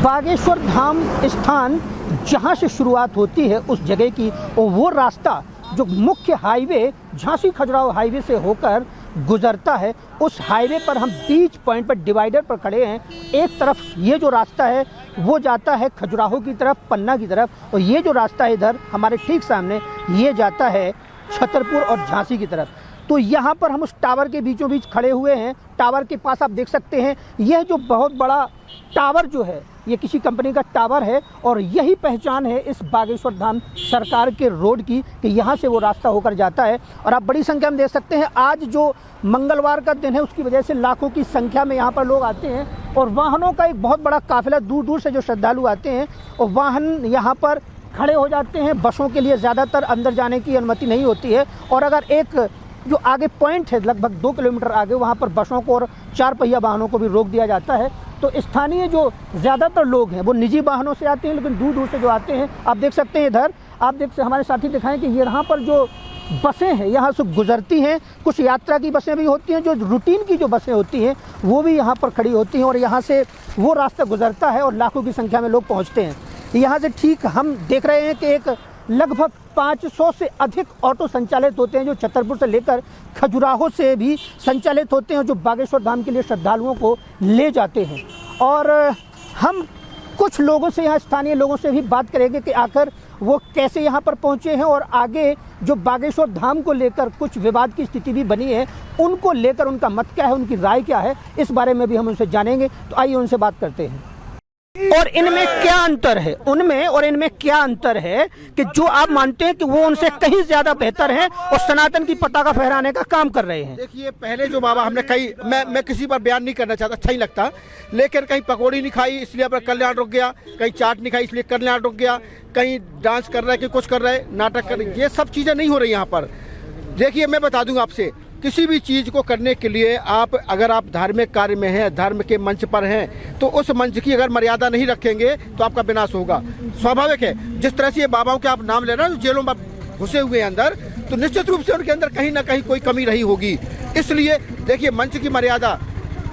बागेश्वर धाम स्थान जहाँ से शुरुआत होती है उस जगह की, और वो रास्ता जो मुख्य हाईवे झांसी खजुराहो हाईवे से होकर गुजरता है, उस हाईवे पर हम बीच पॉइंट पर डिवाइडर पर खड़े हैं। एक तरफ ये जो रास्ता है वो जाता है खजुराहो की तरफ, पन्ना की तरफ, और ये जो रास्ता है इधर हमारे ठीक सामने ये जाता है छतरपुर और झांसी की तरफ। तो यहाँ पर हम उस टावर के बीचों बीच खड़े हुए हैं। टावर के पास आप देख सकते हैं यह जो बहुत बड़ा टावर जो है ये किसी कंपनी का टावर है, और यही पहचान है इस बागेश्वर धाम सरकार के रोड की कि यहाँ से वो रास्ता होकर जाता है। और आप बड़ी संख्या में देख सकते हैं आज जो मंगलवार का दिन है उसकी वजह से लाखों की संख्या में यहाँ पर लोग आते हैं, और वाहनों का एक बहुत बड़ा काफिला दूर दूर से जो श्रद्धालु आते हैं और वाहन यहाँ पर खड़े हो जाते हैं। बसों के लिए ज़्यादातर अंदर जाने की अनुमति नहीं होती है, और अगर एक जो आगे पॉइंट है लगभग 2 किलोमीटर आगे, वहाँ पर बसों को और 4 पहिया वाहनों को भी रोक दिया जाता है। तो स्थानीय जो ज़्यादातर लोग हैं वो निजी वाहनों से आते हैं, लेकिन दूर दूर से जो आते हैं आप देख सकते हैं इधर, आप हमारे साथी दिखाएं कि यहाँ पर जो बसें हैं यहाँ से गुजरती हैं। कुछ यात्रा की बसें भी होती हैं, जो रूटीन की जो बसें होती हैं वो भी यहाँ पर खड़ी होती हैं, और यहाँ से वो रास्ता गुजरता है और लाखों की संख्या में लोग पहुँचते हैं। यहाँ से ठीक हम देख रहे हैं कि एक लगभग 500 से अधिक ऑटो संचालित होते हैं जो छतरपुर से लेकर खजुराहो से भी संचालित होते हैं, जो बागेश्वर धाम के लिए श्रद्धालुओं को ले जाते हैं। और हम कुछ लोगों से, यहाँ स्थानीय लोगों से भी बात करेंगे कि आखिर वो कैसे यहाँ पर पहुँचे हैं, और आगे जो बागेश्वर धाम को लेकर कुछ विवाद की स्थिति भी बनी है उनको लेकर उनका मत क्या है, उनकी राय क्या है, इस बारे में भी हम उनसे जानेंगे। तो आइए उनसे बात करते हैं। और इनमें क्या अंतर है, उनमें और इनमें क्या अंतर है कि जो आप मानते हैं कि वो उनसे कहीं ज्यादा बेहतर हैं और सनातन की पताका फहराने का काम कर रहे हैं? देखिए, पहले जो बाबा हमने कहीं, मैं किसी पर बयान नहीं करना चाहता, अच्छा ही लगता, लेकिन कहीं पकौड़ी नहीं खाई इसलिए पर कल्याण रुक गया, कहीं चाट नहीं खाई इसलिए कल्याण रुक गया, कहीं डांस कर रहे, कहीं कुछ कर रहे, नाटक कर रहे, ये सब चीजें नहीं हो रही यहाँ पर। देखिए, मैं बता दूंगा आपसे, किसी भी चीज़ को करने के लिए आप अगर आप धार्मिक कार्य में हैं, धर्म के मंच पर हैं, तो उस मंच की अगर मर्यादा नहीं रखेंगे तो आपका विनाश होगा। स्वाभाविक है, जिस तरह से ये बाबाओं के आप नाम ले रहे हैं जेलों में घुसे हुए हैं अंदर, तो निश्चित रूप से उनके अंदर कहीं ना कहीं कोई कमी रही होगी। इसलिए देखिए, मंच की मर्यादा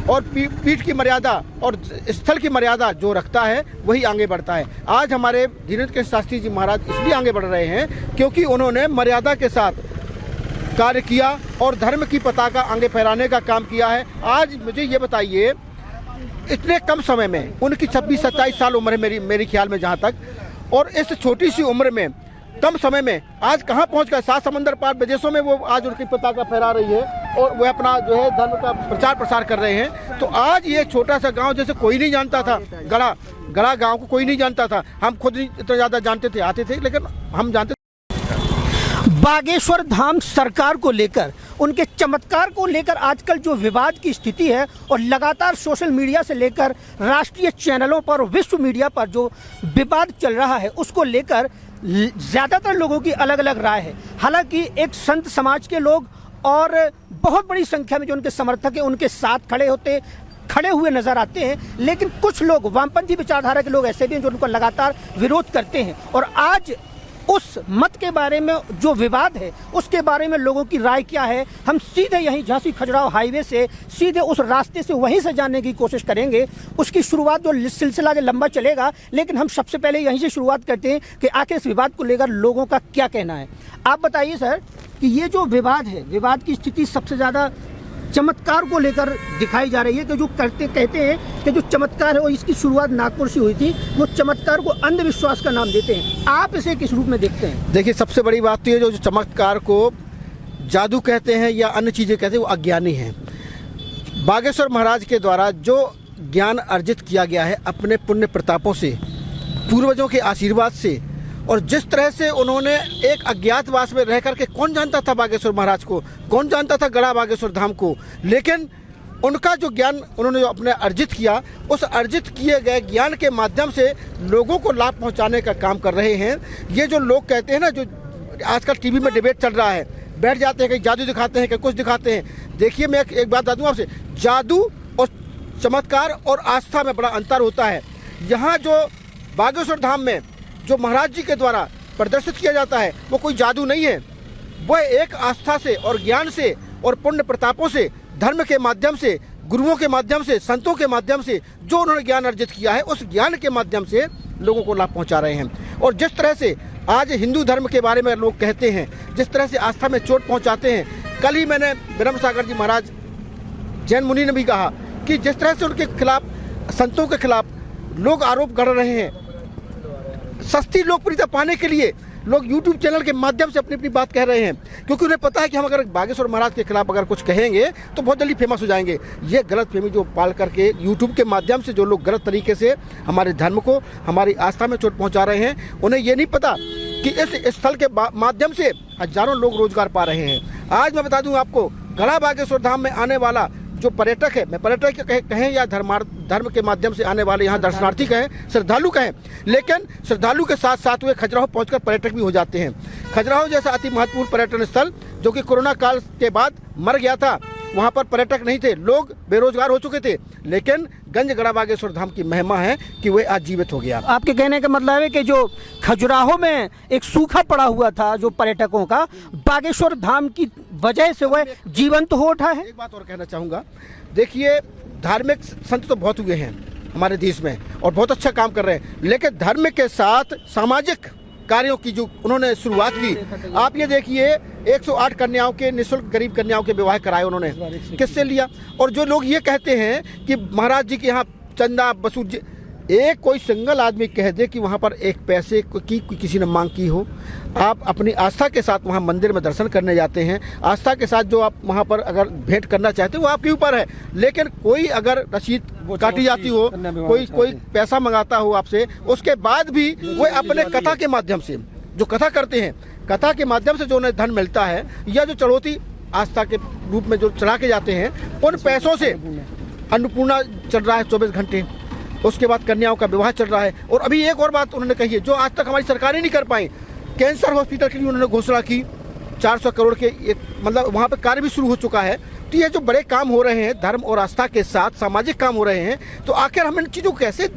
और पीठ की मर्यादा और स्थल की मर्यादा जो रखता है वही आगे बढ़ता है। आज हमारे धीरेन्द्र के शास्त्री जी महाराज इसलिए आगे बढ़ रहे हैं क्योंकि उन्होंने मर्यादा के साथ कार्य किया और धर्म की पताका आगे फहराने का काम किया है। आज मुझे ये बताइए, इतने कम समय में, उनकी 26-27 साल उम्र है मेरी ख्याल में जहाँ तक, और इस छोटी सी उम्र में कम समय में आज कहाँ पहुँच गए? 7 समंदर पार विदेशों में वो आज उनकी पताका फहरा रही है और वो अपना जो है धर्म का प्रचार प्रसार कर रहे हैं। तो आज ये छोटा सा गाँव जैसे कोई नहीं जानता था, गड़ा गाँव को कोई नहीं जानता था, हम खुद नहीं इतना ज़्यादा जानते थे, आते थे, लेकिन हम जानते। बागेश्वर धाम सरकार को लेकर, उनके चमत्कार को लेकर आजकल जो विवाद की स्थिति है, और लगातार सोशल मीडिया से लेकर राष्ट्रीय चैनलों पर और विश्व मीडिया पर जो विवाद चल रहा है, उसको लेकर ज़्यादातर लोगों की अलग अलग राय है। हालांकि एक संत समाज के लोग और बहुत बड़ी संख्या में जो उनके समर्थक हैं उनके साथ खड़े हुए नजर आते हैं, लेकिन कुछ लोग वामपंथी विचारधारा के लोग ऐसे भी हैं जो उनको लगातार विरोध करते हैं। और आज उस मत के बारे में जो विवाद है उसके बारे में लोगों की राय क्या है, हम सीधे यहीं झांसी खजुराहो हाईवे से सीधे उस रास्ते से वहीं से जानने की कोशिश करेंगे। उसकी शुरुआत जो सिलसिला जो लंबा चलेगा, लेकिन हम सबसे पहले यहीं से शुरुआत करते हैं कि आखिर इस विवाद को लेकर लोगों का क्या कहना है। आप बताइए सर कि ये जो विवाद है, विवाद की स्थिति सबसे ज़्यादा चमत्कार को लेकर दिखाई जा रही है कि जो कहते हैं कि जो चमत्कार है वो इसकी शुरुआत नागपुर से हुई थी, वो चमत्कार को अंधविश्वास का नाम देते हैं। आप इसे किस रूप में देखते हैं? देखिए, सबसे बड़ी बात तो ये जो चमत्कार को जादू कहते हैं या अन्य चीज़ें कहते हैं वो अज्ञानी हैं। बागेश्वर महाराज के द्वारा जो ज्ञान अर्जित किया गया है अपने पुण्य प्रतापों से, पूर्वजों के आशीर्वाद से, और जिस तरह से उन्होंने एक अज्ञातवास में रह करके, कौन जानता था बागेश्वर महाराज को, कौन जानता था गड़ा बागेश्वर धाम को, लेकिन उनका जो ज्ञान उन्होंने जो अपने अर्जित किया, उस अर्जित किए गए ज्ञान के माध्यम से लोगों को लाभ पहुंचाने का काम कर रहे हैं। ये जो लोग कहते हैं ना, जो आजकल टीवी में डिबेट चल रहा है, बैठ जाते हैं, कहीं जादू दिखाते हैं, कहीं कुछ दिखाते हैं। देखिए, मैं एक बात बता दूँ आपसे, जादू और चमत्कार और आस्था में बड़ा अंतर होता है। यहाँ जो बागेश्वर धाम में जो महाराज जी के द्वारा प्रदर्शित किया जाता है वो कोई जादू नहीं है, वह एक आस्था से और ज्ञान से और पुण्य प्रतापों से, धर्म के माध्यम से गुरुओं के माध्यम से, संतों के माध्यम से जो उन्होंने ज्ञान अर्जित किया है, उस ज्ञान के माध्यम से लोगों को लाभ पहुंचा रहे हैं। और जिस तरह से आज हिंदू धर्म के बारे में लोग कहते हैं, जिस तरह से आस्था में चोट पहुंचाते हैं, कल ही मैंने ब्रह्म सागर जी महाराज जैन मुनि ने भी कहा कि जिस तरह से उनके खिलाफ, संतों के खिलाफ लोग आरोप कर रहे हैं, सस्ती लोकप्रियता पाने के लिए लोग YouTube चैनल के माध्यम से अपनी अपनी बात कह रहे हैं, क्योंकि उन्हें पता है कि हम अगर बागेश्वर महाराज के खिलाफ अगर कुछ कहेंगे तो बहुत जल्दी फेमस हो जाएंगे। ये गलत फहमी जो पाल करके YouTube के माध्यम से जो लोग गलत तरीके से हमारे धर्म को, हमारी आस्था में चोट पहुंचा रहे हैं, उन्हें ये नहीं पता कि इस स्थल के माध्यम से हजारों लोग रोजगार पा रहे हैं। आज मैं बता दूं आपको, गढ़ा बागेश्वर धाम में आने वाला जो पर्यटक है, मैं पर्यटक कहें या धर्म के माध्यम से आने वाले यहाँ दर्शनार्थी कहें, श्रद्धालु कहें, लेकिन श्रद्धालु के साथ साथ वे खजुराहो पहुंचकर पर्यटक भी हो जाते हैं। खजुराहो जैसा अति महत्वपूर्ण पर्यटन स्थल जो कि कोरोना काल के बाद मर गया था, वहाँ पर पर्यटक नहीं थे, लोग बेरोजगार हो चुके थे, लेकिन गंज गढ़ा बागेश्वर धाम की महिमा है कि वह आज जीवित हो गया। आपके कहने का मतलब है कि जो खजुराहो में एक सूखा पड़ा हुआ था जो पर्यटकों का, बागेश्वर धाम की वजह से वह जीवंत हो उठा है। एक बात और कहना चाहूँगा, देखिए धार्मिक संत तो बहुत हुए हैं हमारे देश में और बहुत अच्छा काम कर रहे हैं, लेकिन धर्म के साथ सामाजिक कार्यों की जो उन्होंने शुरुआत की, आप ये देखिए 108 कन्याओं के निःशुल्क गरीब कन्याओं के विवाह कराए उन्होंने, किससे लिया? और जो लोग ये कहते हैं कि महाराज जी के यहाँ चंदा वसूल, एक कोई सिंगल आदमी कह दे कि वहाँ पर एक पैसे की किसी ने मांग की हो। आप अपनी आस्था के साथ वहाँ मंदिर में दर्शन करने जाते हैं, आस्था के साथ जो आप वहाँ पर अगर भेंट करना चाहते हो वो आपके ऊपर है, लेकिन कोई अगर रसीद काटी जाती हो, कोई पैसा मंगाता हो आपसे, उसके बाद भी वो अपने कथा के माध्यम से जो कथा करते हैं, कथा के माध्यम से जो उन्हें धन मिलता है या जो चढ़ौती आस्था के रूप में जो चढ़ा के जाते हैं, उन पैसों से अन्नपूर्णा चल रहा है 24 घंटे, उसके बाद कन्याओं का विवाह चल रहा है। और अभी एक और बात उन्होंने कही है जो आज तक हमारी सरकारें नहीं कर पाई, कैंसर हॉस्पिटल के लिए उन्होंने घोषणा की 400 करोड़ के, मतलब वहाँ पर कार्य भी शुरू हो चुका है। तो ये जो बड़े काम हो रहे हैं धर्म और आस्था के साथ, सामाजिक काम हो रहे हैं, तो आखिर हम इन चीज़ों को कैसे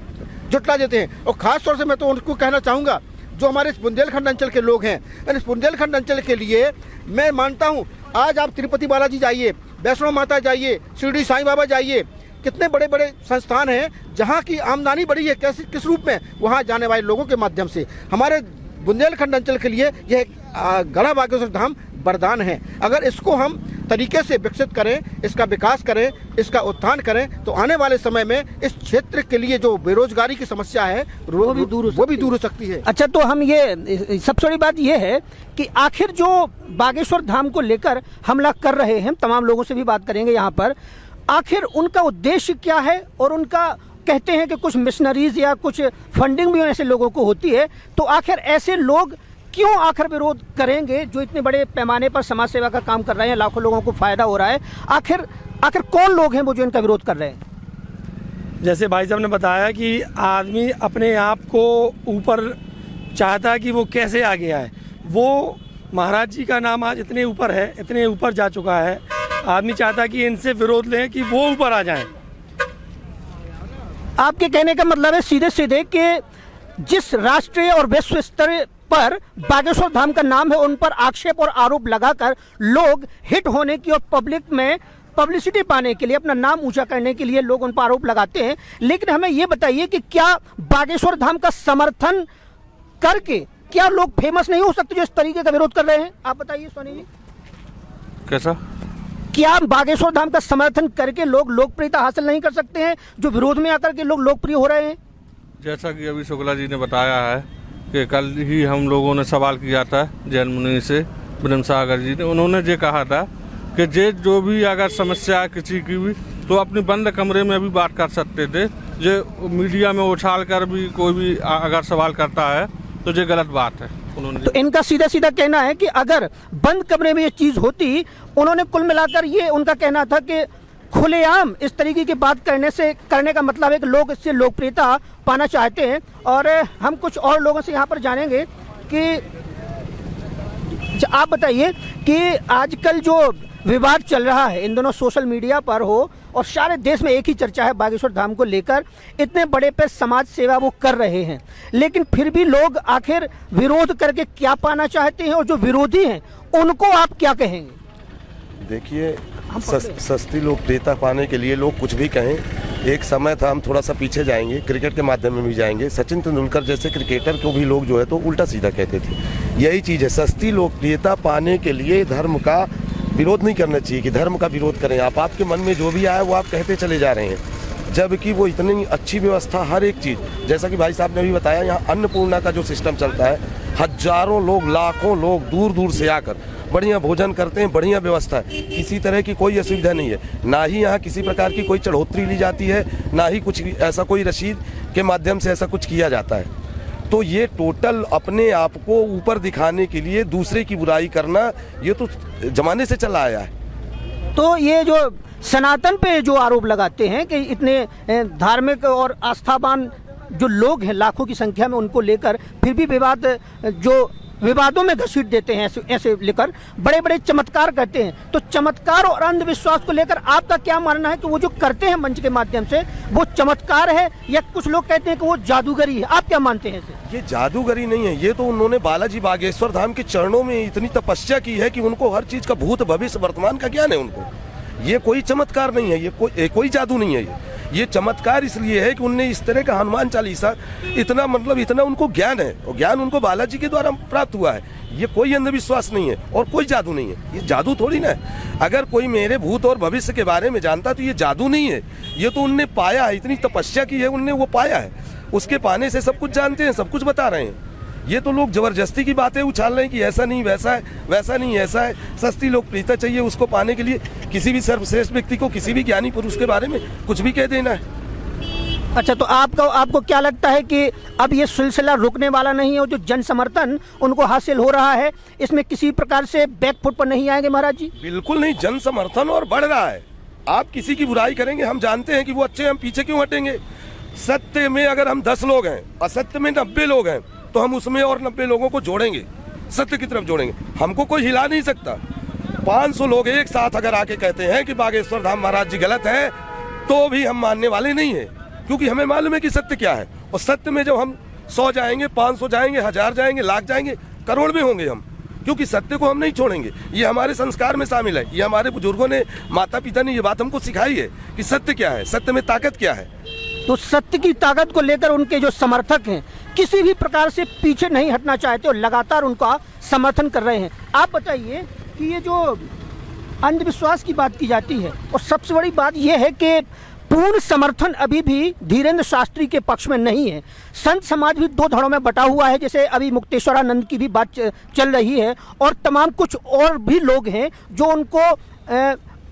जुटला देते हैं? और ख़ास तौर से मैं तो उनको कहना चाहूँगा जो हमारे इस बुंदेलखंड अंचल के लोग हैं, इस बुंदेलखंड अंचल के लिए मैं मानता हूँ, आज आप तिरुपति बालाजी जाइए, वैष्णो माता जाइए, शिरडी साईं बाबा जाइए, कितने बड़े बड़े संस्थान हैं जहाँ की आमदनी बढ़ी है, कैसे किस रूप में? वहाँ जाने वाले लोगों के माध्यम से। हमारे बुंदेलखंड अंचल के लिए यह गढ़ा बागेश्वर धाम वरदान है। अगर इसको हम तरीके से विकसित करें, इसका विकास करें, इसका उत्थान करें, तो आने वाले समय में इस क्षेत्र के लिए जो बेरोजगारी की समस्या है वो भी दूर हो सकती है। अच्छा, तो हम ये सबसे बड़ी बात ये है कि आखिर जो बागेश्वर धाम को लेकर हमला कर रहे हैं, तमाम लोगों से भी बात करेंगे यहाँ पर, आखिर उनका उद्देश्य क्या है? और उनका कहते हैं कि कुछ मिशनरीज या कुछ फंडिंग भी ऐसे लोगों को होती है, तो आखिर ऐसे लोग क्यों आखिर विरोध करेंगे जो इतने बड़े पैमाने पर समाज सेवा का काम कर रहे हैं, लाखों लोगों को फायदा हो रहा है? आखिर कौन लोग हैं वो जो इनका विरोध कर रहे हैं? जैसे भाई साहब ने बताया कि आदमी अपने आप को ऊपर चाहता है कि वो कैसे आ गया है, वो महाराज जी का नाम आज इतने ऊपर है, इतने ऊपर जा चुका है, आदमी चाहता है कि इनसे विरोध लें कि वो ऊपर आ जाएं। आपके कहने का मतलब है सीधे सीधे कि जिस राष्ट्रीय और वैश्विक स्तर पर बागेश्वर धाम का नाम है, उन पर आक्षेप और आरोप लगाकर लोग हिट होने की और पब्लिक में पब्लिसिटी पाने के लिए, अपना नाम ऊंचा करने के लिए लोग उन पर आरोप लगाते हैं। लेकिन हमें ये बताइए कि क्या बागेश्वर धाम का समर्थन करके क्या लोग फेमस नहीं हो सकते जो इस तरीके का विरोध कर रहे हैं? आप बताइए सोनी जी। कैसा? क्या बागेश्वर धाम का समर्थन करके लोग लोकप्रियता हासिल नहीं कर सकते हैं जो विरोध में आकर के लोग लोकप्रिय हो रहे हैं? जैसा कि अभी शुक्ला जी ने बताया है कि कल ही हम लोगों ने सवाल किया था जैन मुनि से, ब्रह्म सागर जी ने, उन्होंने ये कहा था कि जो भी अगर समस्या है किसी की भी तो अपने बंद कमरे में भी बात कर सकते थे। जो मीडिया में उछाल कर भी कोई भी अगर सवाल करता है तो ये गलत बात है। उन्होंने तो इनका सीधा सीधा कहना है कि अगर बंद कमरे में ये चीज़ होती, उन्होंने कुल मिलाकर ये उनका कहना था कि खुलेआम इस तरीके की बात करने का मतलब है कि लोग इससे लोकप्रियता पाना चाहते हैं। और हम कुछ और लोगों से यहाँ पर जानेंगे कि आप बताइए कि आजकल जो विवाद चल रहा है इन दोनों सोशल मीडिया पर हो और सारे देश में एक ही चर्चा है बागेश्वर धाम को लेकर, इतने बड़े पे समाज सेवा वो कर रहे हैं, लेकिन फिर भी लोग आखिर विरोध करके क्या पाना चाहते हैं? और जो विरोधी हैं उनको आप क्या कहेंगे? देखिए, सस्ती लोकप्रियता पाने के लिए लोग कुछ भी कहें। एक समय था, हम थोड़ा सा पीछे जाएंगे, क्रिकेट के माध्यम में भी जाएंगे, सचिन तेंदुलकर जैसे क्रिकेटर को भी लोग जो है तो उल्टा सीधा कहते थे। यही चीज़ है, सस्ती लोकप्रियता पाने के लिए धर्म का विरोध नहीं करना चाहिए कि धर्म का विरोध करें। आपके मन में जो भी आया वो आप कहते चले जा रहे हैं, जबकि वो इतनी अच्छी व्यवस्था, हर एक चीज़, जैसा कि भाई साहब ने भी बताया, यहाँ अन्नपूर्णा का जो सिस्टम चलता है, हजारों लोग, लाखों लोग दूर दूर से आकर बढ़िया भोजन करते हैं, बढ़िया व्यवस्था है, किसी तरह की कोई असुविधा नहीं है। ना ही यहाँ किसी प्रकार की कोई चढ़ोतरी ली जाती है, ना ही कुछ ऐसा कोई रसीद के माध्यम से ऐसा कुछ किया जाता है। तो ये टोटल अपने आप को ऊपर दिखाने के लिए दूसरे की बुराई करना, ये तो जमाने से चला आया है। तो ये जो सनातन पे जो आरोप लगाते हैं कि इतने धार्मिक और आस्थावान जो लोग हैं लाखों की संख्या में, उनको लेकर फिर भी विवादों में घसीट देते हैं, ऐसे लेकर बड़े बड़े चमत्कार करते हैं। तो चमत्कार और अंधविश्वास को लेकर आपका क्या मानना है कि वो जो करते हैं मंच के माध्यम से, वो चमत्कार है या कुछ लोग कहते हैं कि वो जादूगरी है? आप क्या मानते हैं इसे? ये जादूगरी नहीं है, ये तो उन्होंने बालाजी बागेश्वर धाम के चरणों में इतनी तपस्या की है कि उनको हर चीज का भूत भविष्य वर्तमान का ज्ञान है उनको। ये कोई चमत्कार नहीं है, ये कोई जादू नहीं है। ये चमत्कार इसलिए है कि उनने इस तरह का हनुमान चालीसा इतना उनको ज्ञान है, और ज्ञान उनको बालाजी के द्वारा प्राप्त हुआ है। ये कोई अंधविश्वास नहीं है और कोई जादू नहीं है, ये जादू थोड़ी ना है। अगर कोई मेरे भूत और भविष्य के बारे में जानता तो ये जादू नहीं है, ये तो उनने पाया है, इतनी तपस्या की है उनने, वो पाया है, उसके पाने से सब कुछ जानते हैं, सब कुछ बता रहे हैं। ये तो लोग जबरदस्ती की बातें उछाल रहे हैं कि ऐसा नहीं वैसा है, वैसा नहीं ऐसा है। सस्ती लोकप्रियता चाहिए, उसको पाने के लिए किसी भी सर्वश्रेष्ठ व्यक्ति को, किसी भी ज्ञानी पुरुष के बारे में कुछ भी कह देना है। अच्छा, तो आपको क्या लगता है कि अब ये सिलसिला रुकने वाला नहीं है? जो जन समर्थन उनको हासिल हो रहा है, इसमें किसी प्रकार से बैकफुट पर नहीं आएंगे महाराज जी? बिल्कुल नहीं, जन समर्थन और बढ़ रहा है। आप किसी की बुराई करेंगे, हम जानते हैं कि वो अच्छे, हम पीछे क्यों हटेंगे? सत्य में अगर हम 10 लोग हैं, असत्य में 90 लोग हैं, तो हम उसमें और 90 लोगों को जोड़ेंगे, सत्य की तरफ जोड़ेंगे। हमको कोई हिला नहीं सकता। 500 लोग एक साथ अगर आके कहते हैं कि बागेश्वर धाम महाराज जी गलत है, तो भी हम मानने वाले नहीं है, क्योंकि हमें मालूम है कि सत्य क्या है। और सत्य में जब हम 100 जाएंगे, 500 जाएंगे, 1000 जाएंगे, लाख जाएंगे, करोड़ में होंगे हम, क्योंकि सत्य को हम नहीं छोड़ेंगे। ये हमारे संस्कार में शामिल है, ये हमारे बुजुर्गों ने, माता पिता ने ये बात हमको सिखाई है कि सत्य क्या है, सत्य में ताकत क्या है। तो सत्य की ताकत को लेकर उनके जो समर्थक हैं किसी भी प्रकार से पीछे नहीं हटना चाहते और लगातार उनका समर्थन कर रहे हैं। आप बताइए कि ये जो अंधविश्वास की बात की जाती है, और सबसे बड़ी बात यह है कि पूर्ण समर्थन अभी भी धीरेन्द्र शास्त्री के पक्ष में नहीं है। संत समाज भी 2 धड़ों में बटा हुआ है, जैसे अभी मुक्तेश्वरानंद की भी बात चल रही है, और तमाम कुछ और भी लोग हैं जो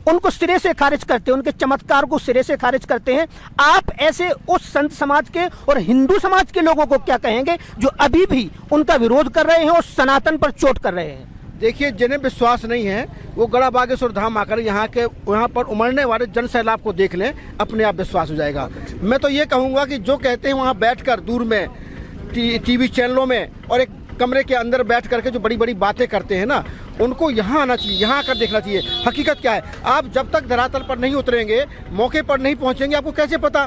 उनको सिरे से खारिज करते हैं, उनके चमत्कार को सिरे से खारिज करते हैं। आप ऐसे उस संत समाज के और हिंदू समाज के लोगों को क्या कहेंगे जो अभी भी उनका विरोध कर रहे हैं और सनातन पर चोट कर रहे हैं? देखिए, जिन्हें विश्वास नहीं है वो गड़ा बागेश्वर धाम आकर यहाँ पर उमड़ने वाले जन सैलाब को देख लें, अपने आप विश्वास हो जाएगा। मैं तो ये कहूँगा कि जो कहते हैं वहाँ बैठकर दूर में टीवी चैनलों में और एक कमरे के अंदर बैठ करके जो बड़ी बड़ी बातें करते हैं ना, उनको यहाँ आना चाहिए, यहाँ आकर देखना चाहिए हकीकत क्या है। आप जब तक धरातल पर नहीं उतरेंगे, मौके पर नहीं पहुँचेंगे, आपको कैसे पता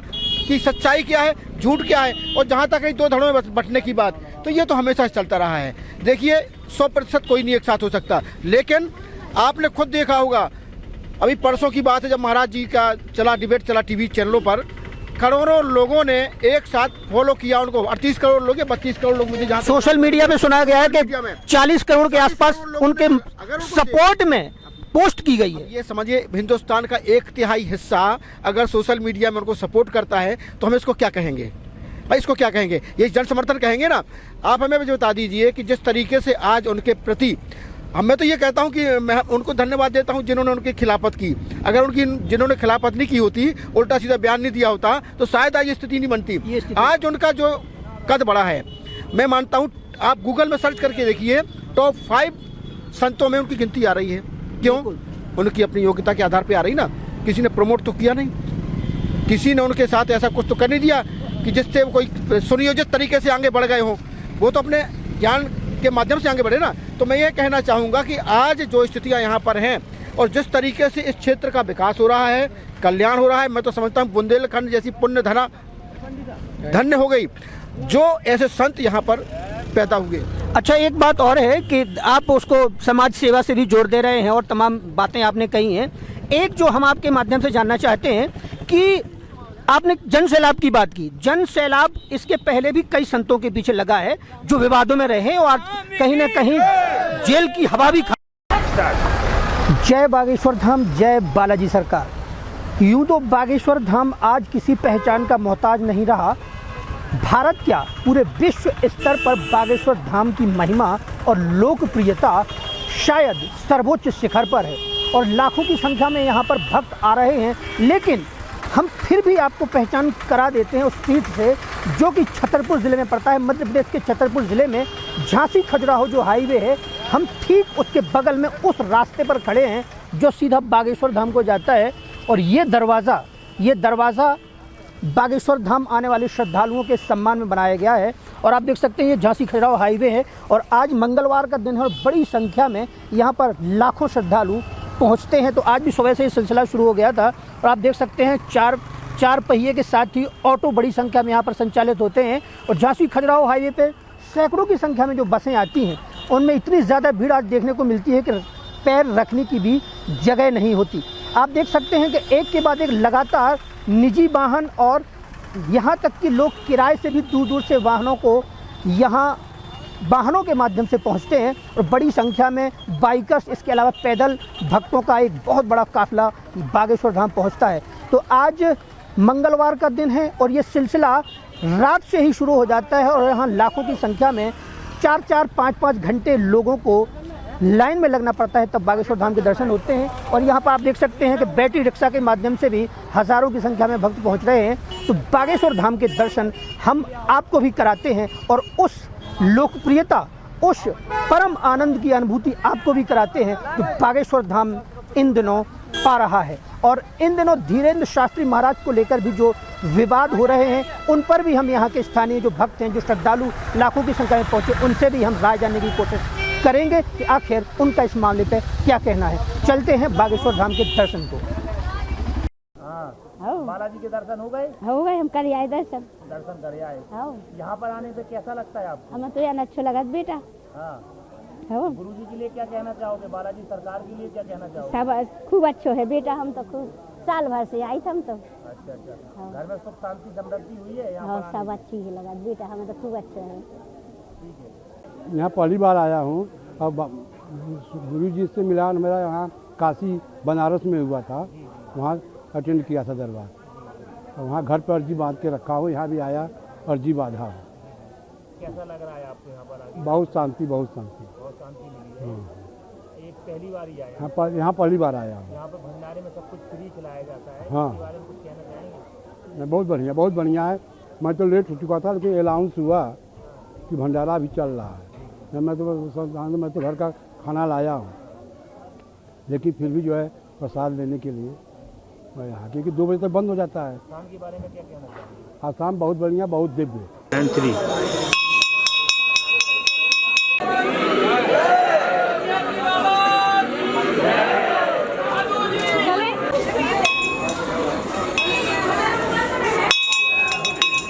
कि सच्चाई क्या है, झूठ क्या है। और जहाँ तक 2 धड़ों में बंटने की बात, तो ये तो हमेशा चलता रहा है। देखिए, 100% कोई नहीं एक साथ हो सकता, लेकिन आपने खुद देखा होगा, अभी परसों की बात है जब महाराज जी का डिबेट चला टीवी चैनलों पर, करोड़ों लोगों ने एक साथ फॉलो किया उनको। 38 करोड़ लोग या 32 करोड़ लोग, मुझे जहाँ सोशल मीडिया में सुना गया है कि 40 करोड़ के आसपास उनके सपोर्ट में पोस्ट की गई है। ये समझिए, हिंदुस्तान का 1/3 हिस्सा अगर सोशल मीडिया में उनको सपोर्ट करता है, तो हम इसको क्या कहेंगे भाई? इसको क्या कहेंगे? ये जन समर्थन कहेंगे ना? आप हमें बता दीजिए कि जिस तरीके से आज उनके प्रति, मैं तो ये कहता हूँ कि मैं उनको धन्यवाद देता हूँ जिन्होंने उनकी खिलाफत की। अगर जिन्होंने खिलाफत नहीं की होती, उल्टा सीधा बयान नहीं दिया होता, तो शायद आज ये स्थिति नहीं बनती। आज उनका जो कद बढ़ा है, मैं मानता हूँ, आप गूगल में सर्च करके देखिए, टॉप 5 संतों में उनकी गिनती आ रही है। क्यों? उनकी अपनी योग्यता के आधार पर आ रही ना। किसी ने प्रमोट तो किया नहीं, किसी ने उनके साथ ऐसा कुछ तो कर नहीं दिया कि जिससे कोई सुनियोजित तरीके से आगे बढ़ गए हों। वो तो अपने ज्ञान के माध्यम से आगे बढ़े ना। तो मैं ये कहना चाहूँगा कि आज जो स्थितियाँ यहाँ पर हैं और जिस तरीके से इस क्षेत्र का विकास हो रहा है, कल्याण हो रहा है, मैं तो समझता हूँ बुंदेलखंड जैसी पुण्य धन्य हो गई जो ऐसे संत यहाँ पर पैदा हुए। अच्छा, एक बात और है कि आप उसको समाज सेवा से भी जोड़ दे रहे हैं और तमाम बातें आपने कही हैं। एक जो हम आपके माध्यम से जानना चाहते हैं कि आपने जन सैलाब की बात की, जन सैलाब इसके पहले भी कई संतों के पीछे लगा है जो विवादों में रहे और कहीं ना कहीं जेल की हवा भी खा। जय बागेश्वर धाम, जय बालाजी सरकार। यूं तो बागेश्वर धाम आज किसी पहचान का मोहताज नहीं रहा। भारत क्या पूरे विश्व स्तर पर बागेश्वर धाम की महिमा और लोकप्रियता शायद सर्वोच्च शिखर पर है और लाखों की संख्या में यहाँ पर भक्त आ रहे हैं। लेकिन हम फिर भी आपको पहचान करा देते हैं उस तीर्थ से जो कि छतरपुर ज़िले में पड़ता है। मध्य प्रदेश के छतरपुर ज़िले में झांसी खजुराहो जो हाईवे है, हम ठीक उसके बगल में उस रास्ते पर खड़े हैं जो सीधा बागेश्वर धाम को जाता है। और ये दरवाज़ा बागेश्वर धाम आने वाले श्रद्धालुओं के सम्मान में बनाया गया है। और आप देख सकते हैं ये झांसी खजुराहो हाईवे है और आज मंगलवार का दिन है और बड़ी संख्या में यहाँ पर लाखों श्रद्धालु पहुँचते हैं। तो आज भी सुबह से ये सिलसिला शुरू हो गया था और आप देख सकते हैं चार पहिए के साथ ही ऑटो बड़ी संख्या में यहाँ पर संचालित होते हैं। और झांसी खजुराहो हाईवे पे सैकड़ों की संख्या में जो बसें आती हैं उनमें इतनी ज़्यादा भीड़ आज देखने को मिलती है कि पैर रखने की भी जगह नहीं होती। आप देख सकते हैं कि एक के बाद एक लगातार निजी वाहन और यहाँ तक कि लोग किराए से भी दूर दूर से वाहनों के माध्यम से पहुँचते हैं और बड़ी संख्या में बाइकर्स, इसके अलावा पैदल भक्तों का एक बहुत बड़ा काफिला बागेश्वर धाम पहुँचता है। तो आज मंगलवार का दिन है और ये सिलसिला रात से ही शुरू हो जाता है और यहाँ लाखों की संख्या में 4-4, 5-5 घंटे लोगों को लाइन में लगना पड़ता है, तब बागेश्वर धाम के दर्शन होते हैं। और यहाँ पर आप देख सकते हैं कि बैटरी रिक्शा के माध्यम से भी हज़ारों की संख्या में भक्त पहुँच रहे हैं। तो बागेश्वर धाम के दर्शन हम आपको भी कराते हैं और उस लोकप्रियता, उस परम आनंद की अनुभूति आपको भी कराते हैं जो बागेश्वर धाम इन दिनों पा रहा है। और इन दिनों धीरेन्द्र शास्त्री महाराज को लेकर भी जो विवाद हो रहे हैं उन पर भी हम यहाँ के स्थानीय जो भक्त हैं, जो श्रद्धालु लाखों की संख्या में पहुँचे, उनसे भी हम राय जानने की कोशिश करेंगे कि आखिर उनका इस मामले पे क्या कहना है। चलते हैं बागेश्वर धाम के दर्शन को। बालाजी के दर्शन हो गए? हम कर आए दर्शन कर आए। यहाँ पर आने से कैसा लगता है आपको? हमें तो यहाँ अच्छा लगा बेटा। गुरुजी के लिए क्या कहना चाहोगे? बालाजी सरकार के लिए क्या कहना चाहोगे? सब खूब अच्छो है बेटा, हम तो खूब साल भर से आई थे हम तो। अच्छा। घर में सुख शांति समृद्धि हुई है यहाँ पर? सब अच्छी ही लगा बेटा, हमें तो खूब अच्छा है। ठीक है। यहाँ पहली बार आया हूँ और गुरु जी से मिला मेरा यहाँ काशी बनारस में हुआ था, वहाँ अटेंड किया था दरबार और वहाँ घर पर अर्जी बांध के रखा हूँ। यहाँ भी आया अर्जी बांधा। कैसा लग रहा है आपको यहाँ पर आके? बहुत शांति बहुत शांति मिली है। एक पहली बार ही आया? यहाँ पहली बार आया हूँ। यहाँ पर भंडारे में सब कुछ फ्री खिलाया जाता है, हाँ। इसके बारे में कुछ कहना चाहेंगे? बहुत बढ़िया है। मैं तो लेट हो चुका था लेकिन अनाउंस हुआ कि भंडारा भी चल रहा है। मैं तो घर का खाना लाया हूँ, लेकिन फिर भी जो है प्रसाद लेने के लिए मैं यहाँ, क्योंकि 2 बजे तक बंद हो जाता है। शाम के बारे में क्या कहना चाहिए? आसाम बहुत बढ़िया, बहुत दिव्य।